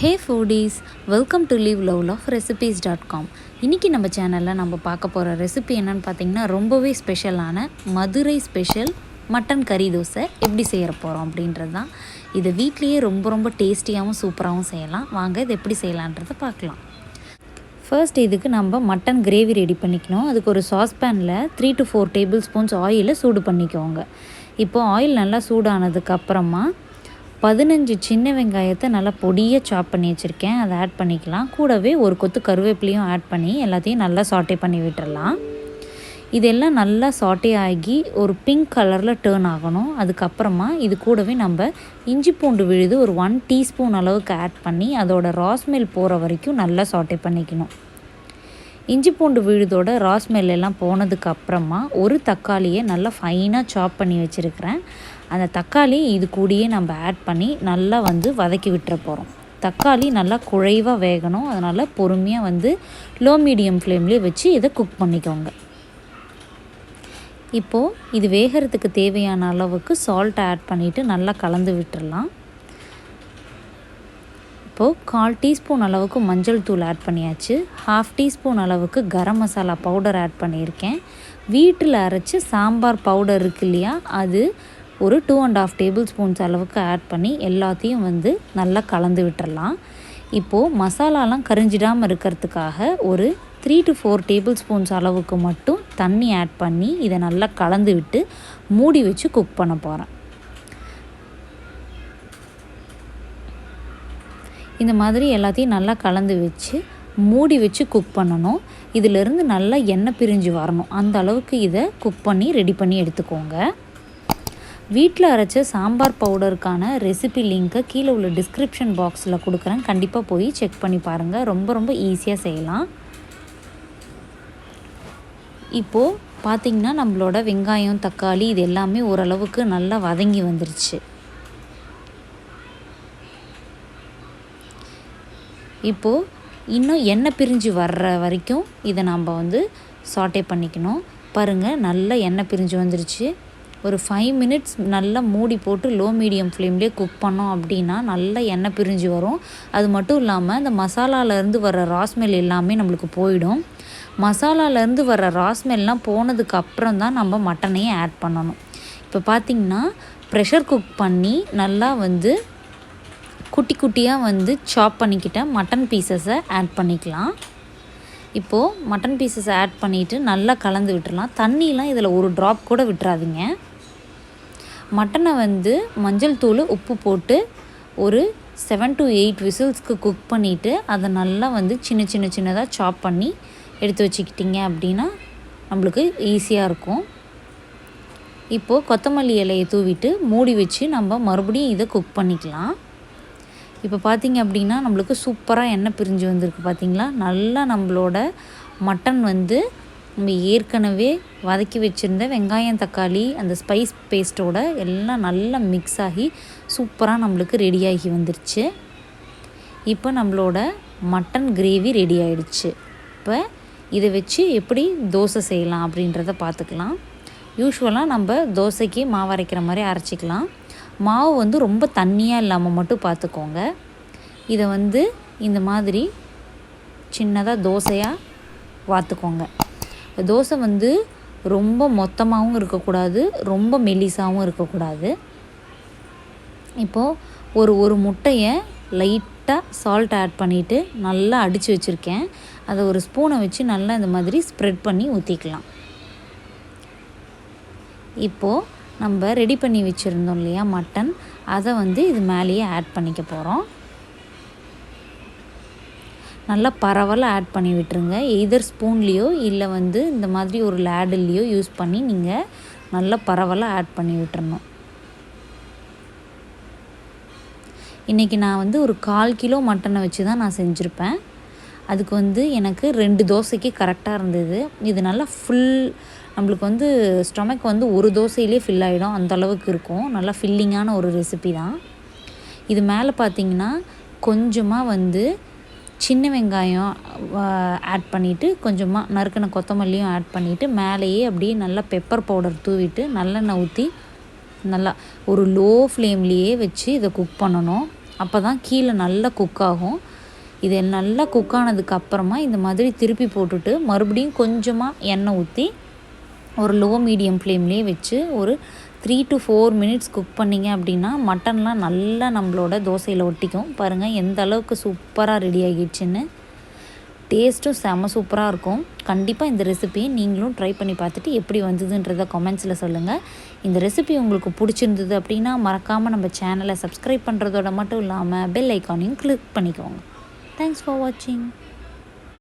Hey foodies, welcome to liveloveloverecipes.com. இன்றைக்கி நம்ம சேனலில் நம்ம பார்க்க போகிற ரெசிபி என்னென்னு பார்த்தீங்கன்னா ரொம்பவே ஸ்பெஷலான மதுரை ஸ்பெஷல் மட்டன் கறி தோசை எப்படி செய்ய போகிறோம் அப்படின்றது தான். இதை வீட்லேயே ரொம்ப டேஸ்டியாகவும் சூப்பராகவும் செய்யலாம். வாங்க இது எப்படி செய்யலான்றதை பார்க்கலாம். ஃபர்ஸ்ட் இதுக்கு நம்ம மட்டன் கிரேவி ரெடி பண்ணிக்கணும். அதுக்கு ஒரு சாஸ்பேனில் 3 to 4 டேபிள் ஸ்பூன்ஸ் ஆயிலை சூடு பண்ணிக்கோங்க. இப்போது ஆயில் நல்லா சூடானதுக்கப்புறமா 15 சின்ன வெங்காயத்தை நல்லா பொடியாக சாப் பண்ணி வச்சுருக்கேன், அதை ஆட் பண்ணிக்கலாம். கூடவே ஒரு கொத்து கருவேப்பிலையும் ஆட் பண்ணி எல்லாத்தையும் நல்லா சாட்டே பண்ணி விட்டுடலாம். இதெல்லாம் நல்லா சாட்டே ஆகி ஒரு பிங்க் கலரில் டேர்ன் ஆகணும். அதுக்கப்புறமா இது கூடவே நம்ம இஞ்சி பூண்டு விழுது ஒரு 1 டீஸ்பூன் அளவுக்கு ஆட் பண்ணி அதோட ராஸ்மெல் போகிற வரைக்கும் நல்லா சாட்டே பண்ணிக்கணும். இஞ்சி பூண்டு விழுதோட ராஸ்மெல் எல்லாம் போனதுக்கப்புறமா ஒரு தக்காளியை நல்லா ஃபைனாக சாப் பண்ணி வச்சுருக்கிறேன். அந்த தக்காளி இது கூடயே நம்ம ஆட் பண்ணி நல்லா வதக்கி விட்டுற போகிறோம். தக்காளி நல்லா குழைவாக வேகணும், அதனால் பொறுமையாக லோ மீடியம் ஃப்ளேம்லேயே வச்சு இதை குக் பண்ணிக்கோங்க. இப்போது இது வேகிறதுக்கு தேவையான அளவுக்கு சால்ட் ஆட் பண்ணிவிட்டு நல்லா கலந்து விட்டுடலாம். இப்போது 1/4 டீஸ்பூன் அளவுக்கு மஞ்சள் தூள் ஆட் பண்ணியாச்சு. 1/2 டீஸ்பூன் அளவுக்கு கரம் மசாலா பவுடர் ஆட் பண்ணியிருக்கேன். வீட்டில் அரைச்சி சாம்பார் பவுடர் இருக்கு இல்லையா, அது ஒரு 2.5 டேபிள் ஸ்பூன்ஸ் அளவுக்கு ஆட் பண்ணி எல்லாத்தையும் நல்லா கலந்து விட்டுறலாம். இப்போது மசாலாலாம் கரிஞ்சிடாமல் இருக்கிறதுக்காக ஒரு 3 to 4 டேபிள் ஸ்பூன்ஸ் அளவுக்கு மட்டும் தண்ணி ஆட் பண்ணி இதை நல்லா கலந்து விட்டு மூடி வச்சு குக் பண்ண போகிறேன். இந்த மாதிரி எல்லாத்தையும் நல்லா கலந்து வச்சு மூடி வச்சு குக் பண்ணணும். இதிலிருந்து நல்லா எண்ணெய் பிரிஞ்சு வரணும், அந்த அளவுக்கு இதை குக் பண்ணி ரெடி பண்ணி எடுத்துக்கோங்க. வீட்டில் அரைச்ச சாம்பார் பவுடருக்கான ரெசிபி லிங்க்கை கீழே உள்ள டிஸ்கிரிப்ஷன் பாக்ஸில் கொடுக்குறேன், கண்டிப்பாக போய் செக் பண்ணி பாருங்கள். ரொம்ப ஈஸியாக செய்யலாம். இப்போது பார்த்திங்கன்னா நம்மளோட வெங்காயம் தக்காளி இது எல்லாமே ஓரளவுக்கு நல்லா வதங்கி வந்துருச்சு. இப்போது இன்னும் எண்ணெய் பிரிஞ்சு வர்ற வரைக்கும் இதை நம்ம சாட்டே பண்ணிக்கணும். பாருங்கள், நல்லா எண்ணெய் பிரிஞ்சு வந்துருச்சு. ஒரு 5 மினிட்ஸ் நல்லா மூடி போட்டு லோ மீடியம் ஃப்ளேம்லேயே குக் பண்ணோம் அப்படின்னா நல்லா எண்ணெய் பிரிஞ்சு வரும். அது மட்டும் இல்லாமல் இந்த மசாலாலேருந்து வர ராஸ்மெல் எல்லாமே நம்மளுக்கு போயிடும். மசாலாலேருந்து வர ராஸ்மெல்லாம் போனதுக்கு அப்புறம் தான் நம்ம மட்டனையே ஆட் பண்ணணும். இப்போ பார்த்திங்கன்னா ப்ரெஷர் குக் பண்ணி நல்லா குட்டி குட்டியாக சாப் பண்ணிக்கிட்ட மட்டன் பீசஸை ஆட் பண்ணிக்கலாம். இப்போது மட்டன் பீசஸை ஆட் பண்ணிவிட்டு நல்லா கலந்து விட்டுடலாம். தண்ணியெலாம் இதில் ஒரு ட்ராப் கூட விட்டுறாதீங்க. மட்டனை மஞ்சள் தூள் உப்பு போட்டு ஒரு 7 to 8 விசில்ஸ்க்கு குக் பண்ணிவிட்டு அதை நல்லா சின்னதாக சாப் பண்ணி எடுத்து வச்சுக்கிட்டிங்க அப்படின்னா நம்மளுக்கு ஈஸியாக இருக்கும். இப்போது கொத்தமல்லி இலையை தூவிட்டு மூடி வச்சு நம்ம மறுபடியும் இதை குக் பண்ணிக்கலாம். இப்போ பார்த்திங்க அப்படின்னா நம்மளுக்கு சூப்பராக எண்ணெய் பிரிஞ்சு வந்திருக்கு. பார்த்திங்களா, நல்லா நம்மளோட மட்டன் நம்ம ஏற்கனவே வதக்கி வச்சுருந்த வெங்காயம் தக்காளி அந்த ஸ்பைஸ் பேஸ்ட்டோட எல்லாம் நல்லா மிக்ஸ் ஆகி சூப்பராக நம்மளுக்கு ரெடியாகி வந்துருச்சு. இப்போ நம்மளோட மட்டன் கிரேவி ரெடி ஆகிடுச்சு. இப்போ இதை வச்சு எப்படி தோசை செய்யலாம் அப்படின்றத பார்த்துக்கலாம். யூஸ்வலாக நம்ம தோசைக்கு மாவு அரைக்கிற மாதிரி அரைச்சிக்கலாம். மாவு ரொம்ப தண்ணியாக இல்லாமல் மட்டும் பார்த்துக்கோங்க. இதை இந்த மாதிரி சின்னதாக தோசையாக வார்த்துக்கோங்க. தோசை ரொம்ப மொத்தமாகவும் இருக்கக்கூடாது, ரொம்ப மெலிசாகவும் இருக்கக்கூடாது. இப்போது ஒரு முட்டையை லைட்டாக சால்ட் ஆட் பண்ணிவிட்டு நல்லா அடித்து வச்சுருக்கேன். அதை ஒரு ஸ்பூனை வச்சு நல்லா இந்த மாதிரி ஸ்ப்ரெட் பண்ணி ஊற்றிக்கலாம். இப்போது நம்ம ரெடி பண்ணி வச்சுருந்தோம் இல்லையா மட்டன், அதை இது மேலேயே ஆட் பண்ணிக்க போகிறோம். நல்லா பரவலாக ஆட் பண்ணி விட்டுருங்க. எய்தர் ஸ்பூன்லேயோ இல்லை இந்த மாதிரி ஒரு லேடில்லையோ யூஸ் பண்ணி நீங்கள் நல்லா பரவலாக ஆட் பண்ணி விட்டுறணும். இன்றைக்கி நான் ஒரு 1/4 கிலோ மட்டனை வச்சு தான் நான் செஞ்சுருப்பேன். அதுக்கு எனக்கு 2 தோசைக்கு கரெக்டாக இருந்தது. இது நல்லா ஃபுல் நம்மளுக்கு ஸ்டொமக் ஒரு தோசையிலே ஃபில் ஆகிடும், அந்தளவுக்கு இருக்கும். நல்லா ஃபில்லிங்கான ஒரு ரெசிபி தான் இது. மேலே பார்த்திங்கன்னா கொஞ்சமாக சின்ன வெங்காயம் ஆட் பண்ணிவிட்டு கொஞ்சமாக நறுக்கின கொத்தமல்லியும் ஆட் பண்ணிவிட்டு மேலேயே அப்படியே நல்லா பெப்பர் பவுடர் தூவிட்டு நல்லெண்ணெய் ஊற்றி நல்லா ஒரு லோ ஃப்ளேம்லேயே வச்சு இதை குக் பண்ணணும். அப்போ தான் கீழே நல்லா குக் ஆகும். இது நல்லா குக் ஆனதுக்கப்புறமா இந்த மாதிரி திருப்பி போட்டுட்டு மறுபடியும் கொஞ்சமாக எண்ணெய் ஊற்றி ஒரு லோ மீடியம் ஃப்ளேம்லேயே வச்சு ஒரு 3 to 4 மினிட்ஸ் குக் பண்ணிங்க அப்படின்னா மட்டன்லாம் நல்லா நம்மளோட தோசையில் ஒட்டிக்கும். பாருங்கள் எந்த அளவுக்கு சூப்பராக ரெடி ஆகிடுச்சின்னு. டேஸ்ட்டும் செம்ம சூப்பராக இருக்கும். கண்டிப்பாக இந்த ரெசிபியை நீங்களும் ட்ரை பண்ணி பார்த்துட்டு எப்படி வந்ததுன்றதை கமெண்ட்ஸில் சொல்லுங்கள். இந்த ரெசிபி உங்களுக்கு பிடிச்சிருந்தது அப்படின்னா மறக்காமல் நம்ம சேனலை சப்ஸ்கிரைப் பண்ணுறதோட மட்டும் இல்லாமல் பெல் ஐக்கானையும் கிளிக் பண்ணிக்கோங்க. தேங்க்ஸ் ஃபார் வாட்சிங்.